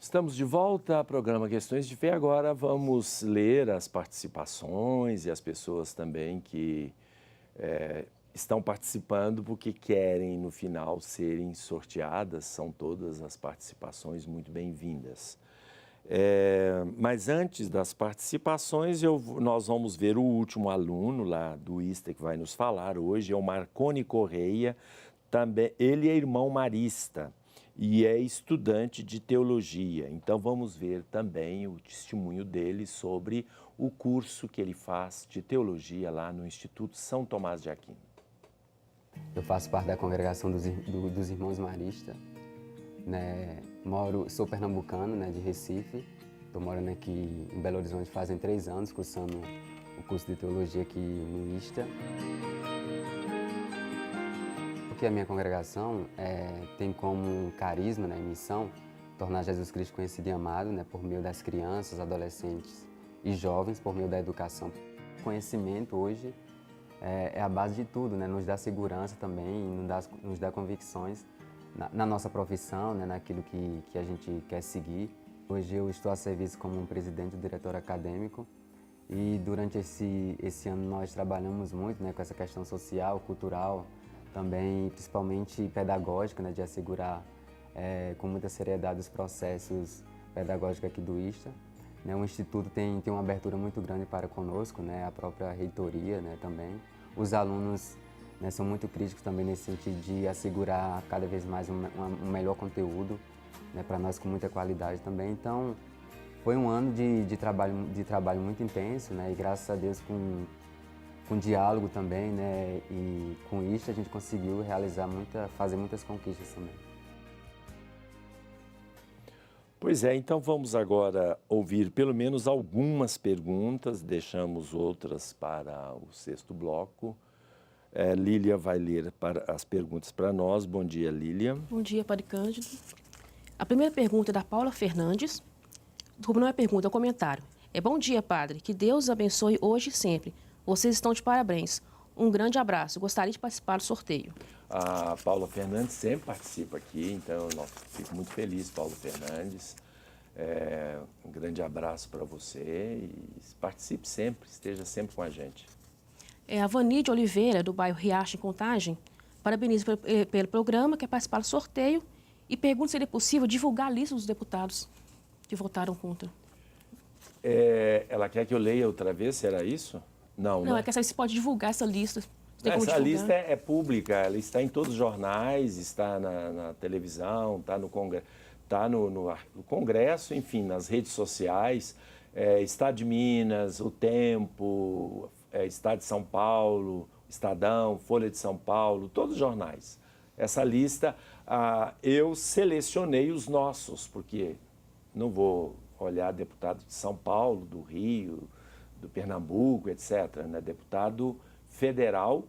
Estamos de volta ao programa Questões de Fé. Agora vamos ler as participações e as pessoas também que estão participando porque querem, no final, serem sorteadas. São todas as participações muito bem-vindas. Mas antes das participações, nós vamos ver o último aluno lá do ISTA que vai nos falar hoje, é o Marconi Correia. Também, ele é irmão marista e é estudante de teologia. Então vamos ver também o testemunho dele sobre o curso que ele faz de teologia lá no Instituto São Tomás de Aquino. Eu faço parte da congregação dos irmãos maristas, né? Sou pernambucano, né, de Recife. Estou morando aqui em Belo Horizonte fazem 3 anos, cursando o curso de teologia aqui no ISTA. Porque a minha congregação tem como carisma, né, e missão, tornar Jesus Cristo conhecido e amado, né, por meio das crianças, adolescentes e jovens, por meio da educação. O conhecimento hoje é a base de tudo, né, nos dá segurança também, nos dá convicções na nossa profissão, né, naquilo que a gente quer seguir. Hoje eu estou a serviço como um presidente do diretório acadêmico e durante esse ano nós trabalhamos muito, né, com essa questão social, cultural, também principalmente pedagógica, né, de assegurar com muita seriedade os processos pedagógicos aqui do ISTA. Né, o Instituto tem uma abertura muito grande para conosco, né, a própria reitoria, né, também. Os alunos, né, são muito críticos também nesse sentido de assegurar cada vez mais um melhor conteúdo, né, para nós com muita qualidade também. Então, foi um ano de trabalho muito intenso, né, e graças a Deus com diálogo também, né, e com isso a gente conseguiu fazer muitas conquistas também. Pois é, então vamos agora ouvir pelo menos algumas perguntas, deixamos outras para o 6º bloco. Lília vai ler as perguntas para nós. Bom dia, Lília. Bom dia, Padre Cândido. A primeira pergunta é da Paula Fernandes. Desculpa, não é pergunta, é um comentário. Bom dia, Padre. Que Deus abençoe hoje e sempre. Vocês estão de parabéns. Um grande abraço. Gostaria de participar do sorteio. A Paula Fernandes sempre participa aqui, então eu fico muito feliz, Paula Fernandes. Um grande abraço para você e participe sempre, esteja sempre com a gente. A Vanide Oliveira, do bairro Riacho, em Contagem, parabeniza pelo programa, quer participar do sorteio e pergunta se seria possível divulgar a lista dos deputados que votaram contra. Ela quer que eu leia outra vez, será isso? Não, é que se pode divulgar essa lista. Essa lista é pública, ela está em todos os jornais, está na televisão, está no Congresso, enfim, nas redes sociais, Estado de Minas, O Tempo, Estado de São Paulo, Estadão, Folha de São Paulo, todos os jornais. Essa lista, eu selecionei os nossos, porque não vou olhar deputado de São Paulo, do Rio, do Pernambuco, etc., né? Deputado federal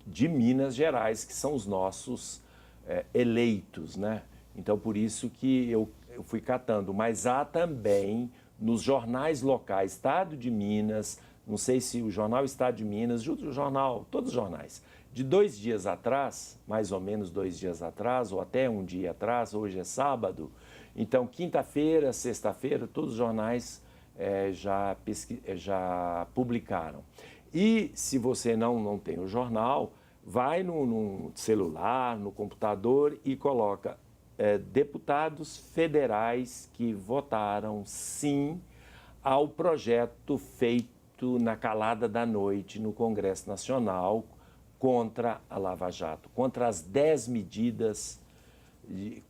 de Minas Gerais, que são os nossos eleitos, né? Então, por isso que eu fui catando. Mas há também nos jornais locais, Estado de Minas, não sei se o jornal Estado de Minas, todos os jornais, de 2 dias atrás, mais ou menos 2 dias atrás, ou até um dia atrás, hoje é sábado, então quinta-feira, sexta-feira, todos os jornais já publicaram. E se você não tem o jornal, vai no celular, no computador e coloca deputados federais que votaram sim ao projeto feito na calada da noite no Congresso Nacional contra a Lava Jato, contra as 10 medidas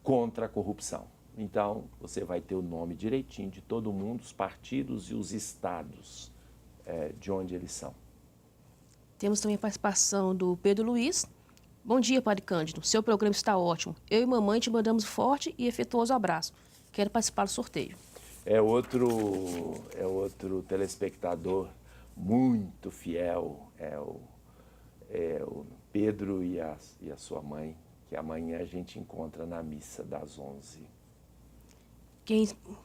contra a corrupção. Então, você vai ter o nome direitinho de todo mundo, os partidos e os estados de onde eles são. Temos também a participação do Pedro Luiz. Bom dia, Padre Cândido. Seu programa está ótimo. Eu e mamãe te mandamos forte e afetuoso abraço. Quero participar do sorteio. É outro telespectador muito fiel, o Pedro e a sua mãe, que amanhã a gente encontra na missa das 11.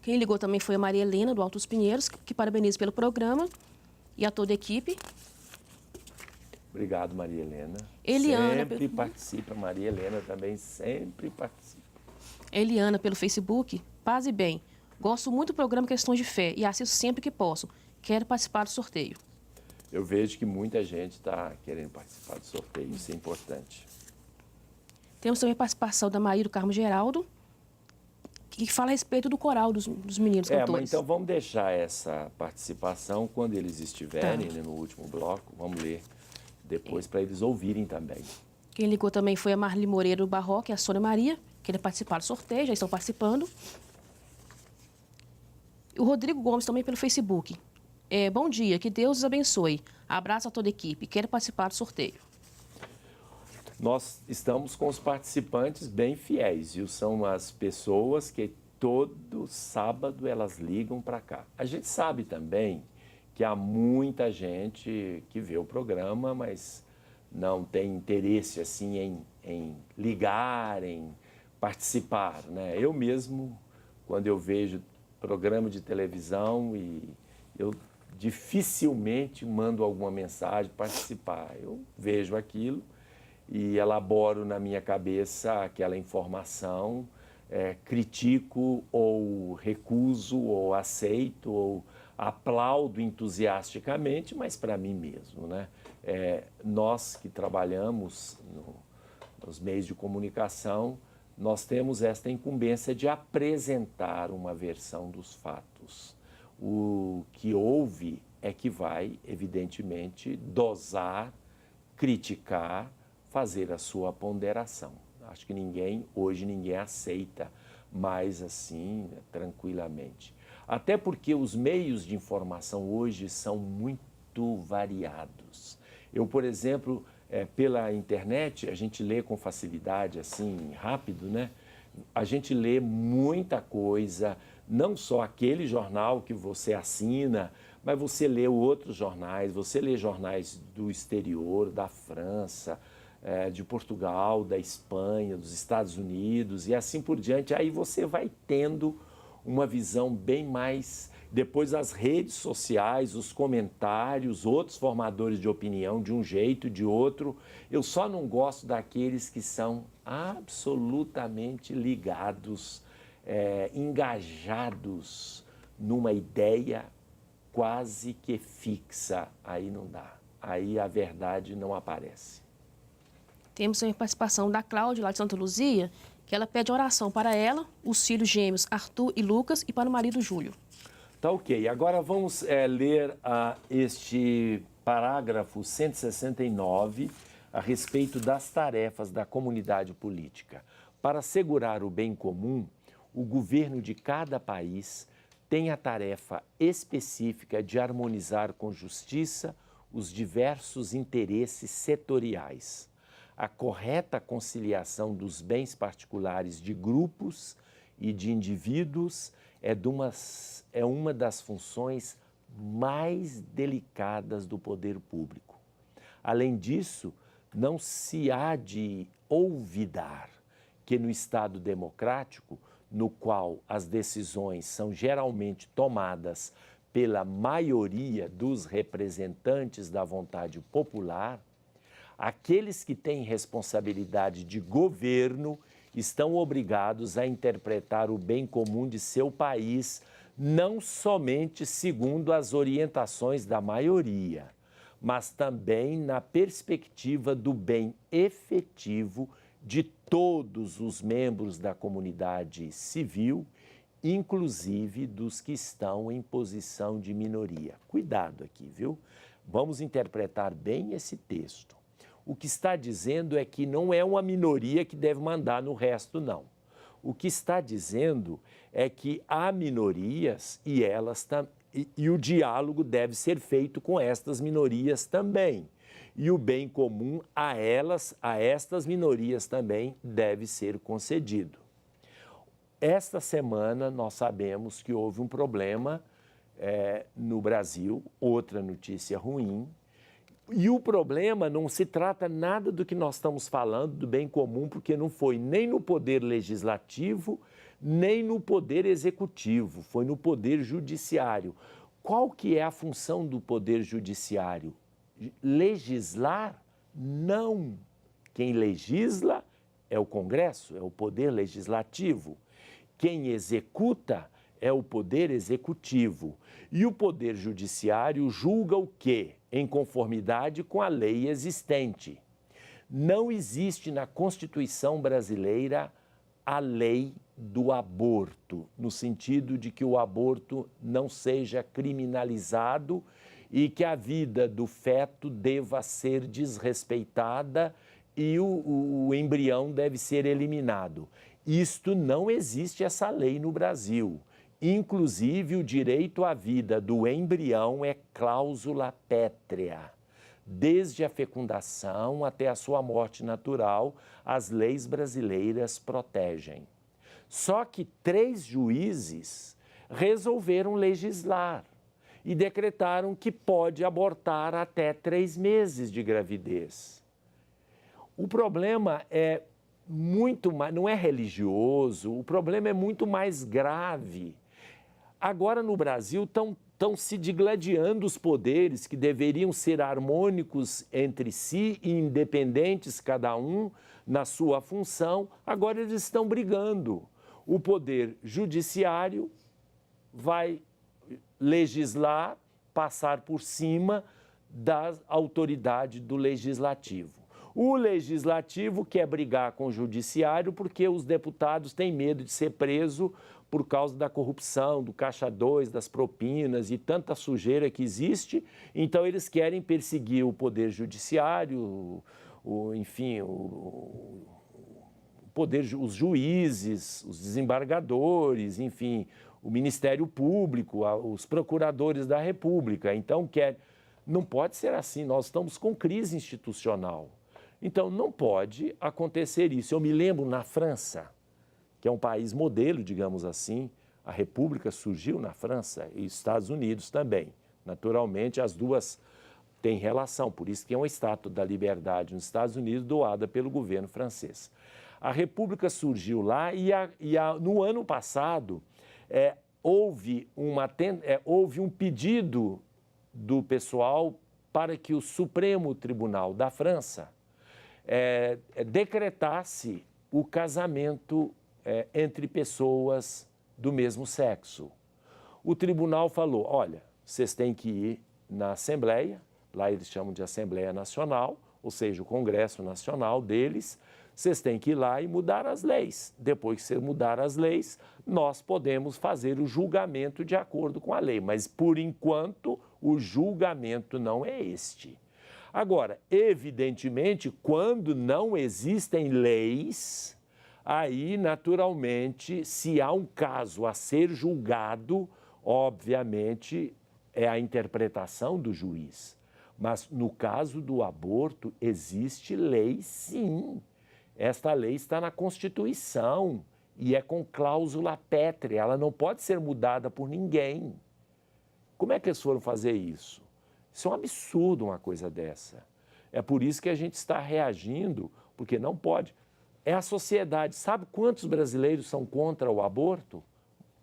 Quem ligou também foi a Maria Helena, do Alto dos Pinheiros, que parabeniza pelo programa e a toda a equipe. Obrigado, Maria Helena. Eliana, sempre participa, Maria Helena também sempre participa. Eliana, pelo Facebook. Paz e bem. Gosto muito do programa Questões de Fé e assisto sempre que posso. Quero participar do sorteio. Eu vejo que muita gente está querendo participar do sorteio, isso é importante. Temos também a participação da Maíra do Carmo Geraldo, que fala a respeito do coral dos meninos Mas cantores. então vamos deixar essa participação quando eles estiverem, Tá. né, no último bloco. Vamos ler depois para eles ouvirem também. Quem ligou também foi a Marli Moreira do Barroco e a Sônia Maria, que querem participar do sorteio, já estão participando. E o Rodrigo Gomes também pelo Facebook. Bom dia, que Deus os abençoe. Abraço a toda a equipe, quero participar do sorteio. Nós estamos com os participantes bem fiéis, viu? São as pessoas que todo sábado elas ligam para cá. A gente sabe também que há muita gente que vê o programa, mas não tem interesse assim em ligar, em participar, né? Eu mesmo, quando eu vejo programa de televisão, eu dificilmente mando alguma mensagem participar. Eu vejo aquilo e elaboro na minha cabeça aquela informação, critico ou recuso ou aceito ou aplaudo entusiasticamente, mas para mim mesmo, né? Nós que trabalhamos nos meios de comunicação, nós temos esta incumbência de apresentar uma versão dos fatos. O que houve é que vai, evidentemente, dosar, criticar, fazer a sua ponderação. Acho que hoje ninguém aceita mais assim, tranquilamente. Até porque os meios de informação hoje são muito variados. Eu, por exemplo, pela internet, a gente lê com facilidade, assim, rápido, né? A gente lê muita coisa, não só aquele jornal que você assina, mas você lê outros jornais, você lê jornais do exterior, da França, de Portugal, da Espanha, dos Estados Unidos e assim por diante. Aí você vai tendo uma visão bem mais... Depois as redes sociais, os comentários, outros formadores de opinião, de um jeito, de outro. Eu só não gosto daqueles que são absolutamente ligados, engajados numa ideia quase que fixa. Aí não dá. Aí a verdade não aparece. Temos também a participação da Cláudia, lá de Santa Luzia, que ela pede oração para ela, os filhos gêmeos Arthur e Lucas e para o marido Júlio. Tá ok. Agora vamos ler este parágrafo 169 a respeito das tarefas da comunidade política. Para assegurar o bem comum, o governo de cada país tem a tarefa específica de harmonizar com justiça os diversos interesses setoriais. A correta conciliação dos bens particulares de grupos e de indivíduos é uma das funções mais delicadas do poder público. Além disso, não se há de olvidar que no Estado democrático, no qual as decisões são geralmente tomadas pela maioria dos representantes da vontade popular, aqueles que têm responsabilidade de governo estão obrigados a interpretar o bem comum de seu país não somente segundo as orientações da maioria, mas também na perspectiva do bem efetivo de todos os membros da comunidade civil, inclusive dos que estão em posição de minoria. Cuidado aqui, viu? Vamos interpretar bem esse texto. O que está dizendo é que não é uma minoria que deve mandar no resto, não. O que está dizendo é que há minorias e o diálogo deve ser feito com estas minorias também. E o bem comum a estas minorias também deve ser concedido. Esta semana nós sabemos que houve um problema no Brasil, outra notícia ruim. E o problema não se trata nada do que nós estamos falando, do bem comum, porque não foi nem no poder legislativo, nem no poder executivo, foi no poder judiciário. Qual que é a função do poder judiciário? Legislar? Não. Quem legisla é o Congresso, é o poder legislativo. quem executa é o poder executivo. E o poder judiciário julga o quê? Em conformidade com a lei existente. Não existe na Constituição brasileira a lei do aborto, no sentido de que o aborto não seja criminalizado e que a vida do feto deva ser desrespeitada e o embrião deve ser eliminado. Isto não existe essa lei no Brasil. Inclusive, o direito à vida do embrião é cláusula pétrea. Desde a fecundação até a sua morte natural, as leis brasileiras protegem. Só que 3 juízes resolveram legislar e decretaram que pode abortar até 3 meses de gravidez. O problema é muito mais, não é religioso, o problema é muito mais grave. Agora no Brasil estão se digladiando os poderes que deveriam ser harmônicos entre si e independentes, cada um na sua função. Agora eles estão brigando. O poder judiciário vai legislar, passar por cima da autoridade do legislativo. O legislativo quer brigar com o judiciário porque os deputados têm medo de ser preso por causa da corrupção, do caixa 2, das propinas e tanta sujeira que existe. Então, eles querem perseguir o poder judiciário, os juízes, os desembargadores, enfim, o Ministério Público, os procuradores da República. Então, não pode ser assim, nós estamos com crise institucional. Então, não pode acontecer isso. Eu me lembro na França, que é um país modelo, digamos assim, a República surgiu na França e Estados Unidos também. Naturalmente, as duas têm relação, por isso que é uma estátua da liberdade nos Estados Unidos doada pelo governo francês. A República surgiu lá e no ano passado houve um pedido do pessoal para que o Supremo Tribunal da França decretasse o casamento entre pessoas do mesmo sexo. O tribunal falou, olha, vocês têm que ir na Assembleia, lá eles chamam de Assembleia Nacional, ou seja, o Congresso Nacional deles, vocês têm que ir lá e mudar as leis. Depois que você mudar as leis, nós podemos fazer o julgamento de acordo com a lei, mas por enquanto o julgamento não é este. Agora, evidentemente, quando não existem leis, aí, naturalmente, se há um caso a ser julgado, obviamente, é a interpretação do juiz. Mas, no caso do aborto, existe lei, sim. Esta lei está na Constituição e é com cláusula pétrea. Ela não pode ser mudada por ninguém. Como é que eles foram fazer isso? Isso é um absurdo, uma coisa dessa. É por isso que a gente está reagindo, porque não pode. É a sociedade. Sabe quantos brasileiros são contra o aborto?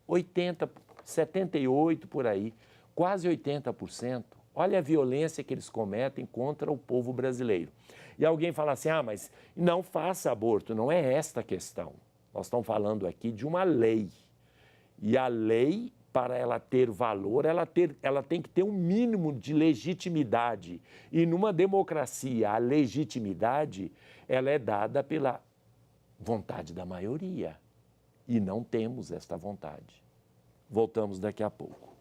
80, 78 por aí, quase 80%. Olha a violência que eles cometem contra o povo brasileiro. E alguém fala assim, mas não faça aborto. Não é esta a questão. Nós estamos falando aqui de uma lei. E a lei, para ela ter valor, ela tem que ter um mínimo de legitimidade. E numa democracia, a legitimidade, ela é dada pela vontade da maioria. E não temos esta vontade. Voltamos daqui a pouco.